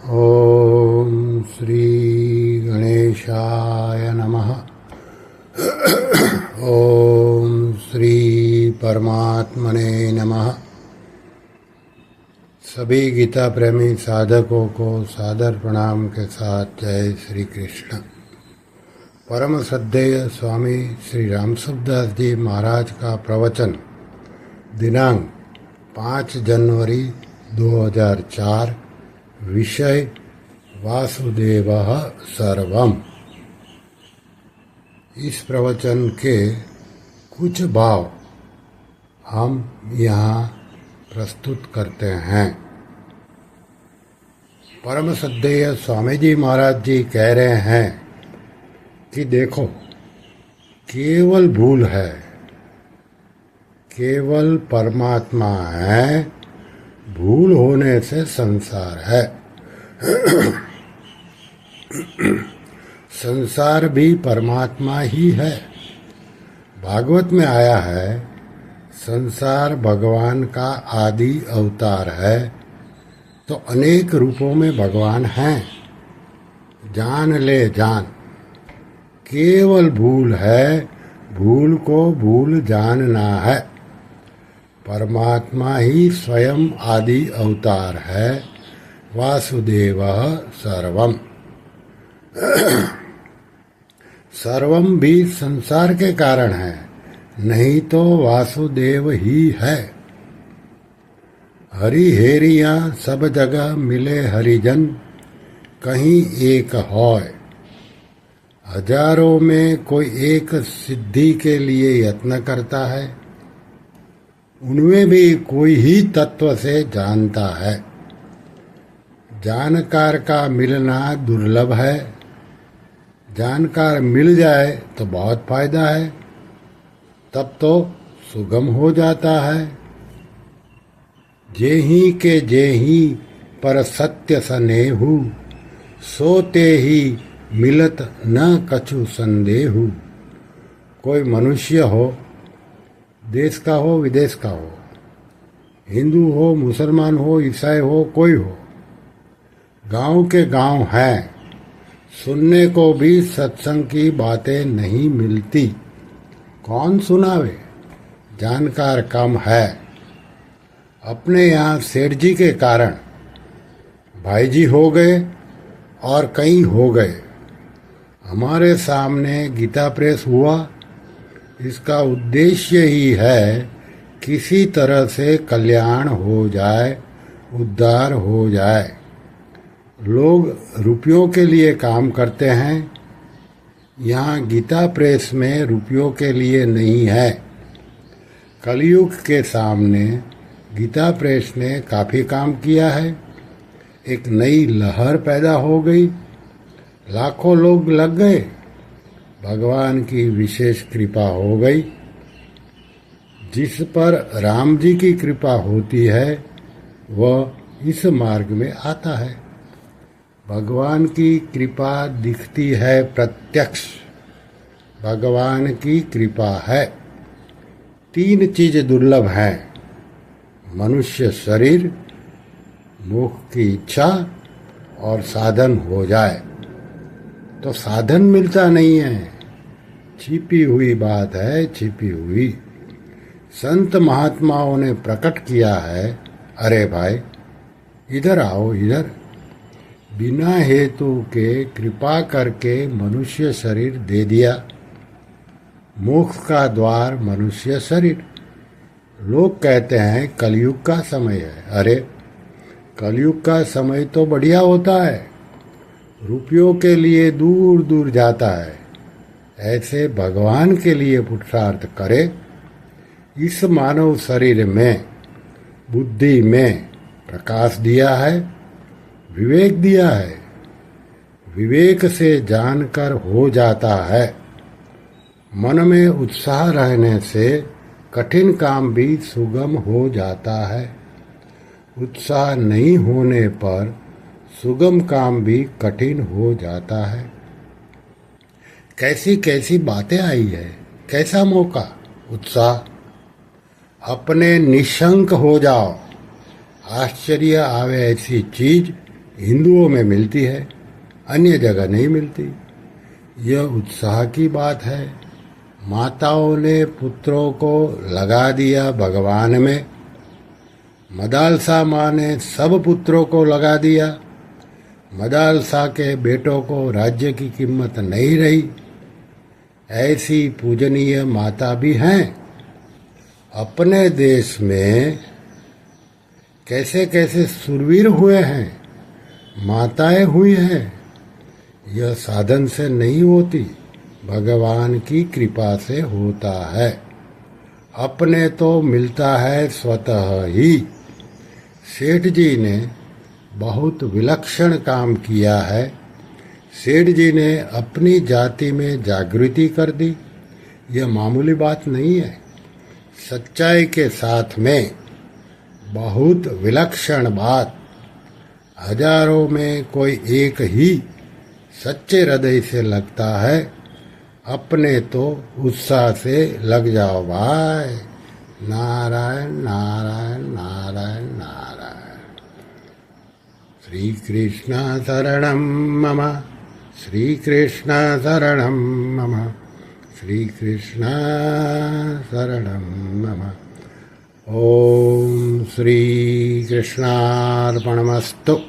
ओम श्री गणेशाय नमः। ओम श्री परमात्मने नमः। सभी गीता प्रेमी साधकों को सादर प्रणाम के साथ जय श्री कृष्ण। परम श्रद्धेय स्वामी श्री रामसुखदास जी महाराज का प्रवचन दिनांक 5 जनवरी 2004। विषय वासुदेवः सर्वम्। इस प्रवचन के कुछ भाव हम यहाँ प्रस्तुत करते हैं। परम श्रद्धेय स्वामी जी महाराज जी कह रहे हैं कि देखो, केवल भूल है, केवल परमात्मा है, भूल होने से संसार है। संसार भी परमात्मा ही है। भागवत में आया है, संसार भगवान का आदि अवतार है, तो अनेक रूपों में भगवान हैं। जान ले जान, केवल भूल है, भूल को भूल जानना है। परमात्मा ही स्वयं आदि अवतार है। वासुदेवः सर्वम्। सर्वम भी संसार के कारण है, नहीं तो वासुदेव ही है। हरि हेरिया सब जगह मिले हरिजन, कहीं एक होय। हजारों में कोई एक सिद्धि के लिए यत्न करता है, उनमें भी कोई ही तत्व से जानता है। जानकार का मिलना दुर्लभ है। जानकार मिल जाए तो बहुत फायदा है, तब तो सुगम हो जाता है। जेहि के जेहि पर सत्य सनेहु, सोते ही मिलत न कछु संदेहु। कोई मनुष्य हो, देश का हो विदेश का हो, हिंदू हो मुसलमान हो ईसाई हो, कोई हो, गांव के गांव हैं, सुनने को भी सत्संग की बातें नहीं मिलती। कौन सुनावे, जानकार कम है। अपने यहाँ सेठ जी के कारण भाई जी हो गए और कई हो गए। हमारे सामने गीता प्रेस हुआ। इसका उद्देश्य ही है किसी तरह से कल्याण हो जाए, उद्धार हो जाए। लोग रुपयों के लिए काम करते हैं। यहाँ गीता प्रेस में रुपयों के लिए नहीं है। कलयुग के सामने गीता प्रेस ने काफ़ी काम किया है। एक नई लहर पैदा हो गई, लाखों लोग लग गए, भगवान की विशेष कृपा हो गई। जिस पर राम जी की कृपा होती है वह इस मार्ग में आता है। भगवान की कृपा दिखती है प्रत्यक्ष। भगवान की कृपा है। 3 चीज दुर्लभ हैं, मनुष्य शरीर, मुख की इच्छा और साधन हो जाए। तो साधन मिलता नहीं है, छिपी हुई बात है, छिपी हुई। संत महात्माओं ने प्रकट किया है, अरे भाई इधर आओ, इधर। बिना हेतु के कृपा करके मनुष्य शरीर दे दिया। मोक्ष का द्वार मनुष्य शरीर। लोग कहते हैं कलयुग का समय है। अरे कलयुग का समय तो बढ़िया होता है, रुपयों के लिए दूर दूर जाता है। ऐसे भगवान के लिए पुरुषार्थ करे। इस मानव शरीर में बुद्धि में प्रकाश दिया है, विवेक दिया है। विवेक से जानकर हो जाता है। मन में उत्साह रहने से कठिन काम भी सुगम हो जाता है। उत्साह नहीं होने पर सुगम काम भी कठिन हो जाता है। कैसी कैसी बातें आई है, कैसा मौका, उत्साह। अपने निशंक हो जाओ। आश्चर्य आवे ऐसी चीज हिंदुओं में मिलती है, अन्य जगह नहीं मिलती। यह उत्साह की बात है। माताओं ने पुत्रों को लगा दिया भगवान में, मदालसा माँ ने सब पुत्रों को लगा दिया। मदालसा के बेटों को राज्य की कीमत नहीं रही। ऐसी पूजनीय माता भी हैं। अपने देश में कैसे कैसे सुरवीर हुए हैं, माताएं हुई हैं। यह साधन से नहीं होती, भगवान की कृपा से होता है। अपने तो मिलता है स्वतः ही। सेठ जी ने बहुत विलक्षण काम किया है। सेठ जी ने अपनी जाति में जागृति कर दी। यह मामूली बात नहीं है। सच्चाई के साथ में बहुत विलक्षण बात। हजारों में कोई एक ही सच्चे हृदय से लगता है। अपने तो उत्साह से लग जाओ भाई। नारायण नारायण नारायण नारायण। श्री कृष्ण शरणं मम, श्री कृष्ण शरणं मम, श्री कृष्ण शरणं मम। ओम श्री कृष्णार्पणमस्तु।